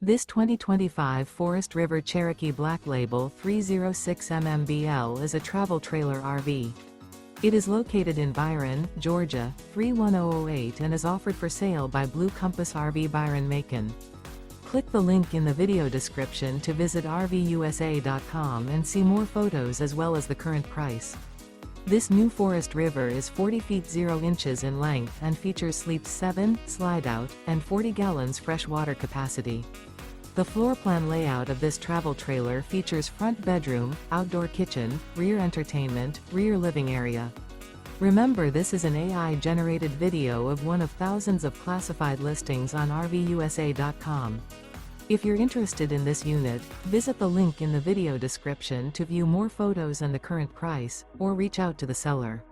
This 2025 Forest River Cherokee Black Label 306 MMBL is a travel trailer RV. It is located in Byron, Georgia, 31008 and is offered for sale by Blue Compass RV Byron-Macon. Click the link in the video description to visit RVUSA.com and see more photos as well as the current price. This new Forest River is 40 feet 0 inches in length and features sleeps 7, slide-out, and 40 gallons fresh water capacity. The floor plan layout of this travel trailer features front bedroom, outdoor kitchen, rear entertainment, rear living area. Remember, this is an AI-generated video of one of thousands of classified listings on RVUSA.com. If you're interested in this unit, visit the link in the video description to view more photos and the current price, or reach out to the seller.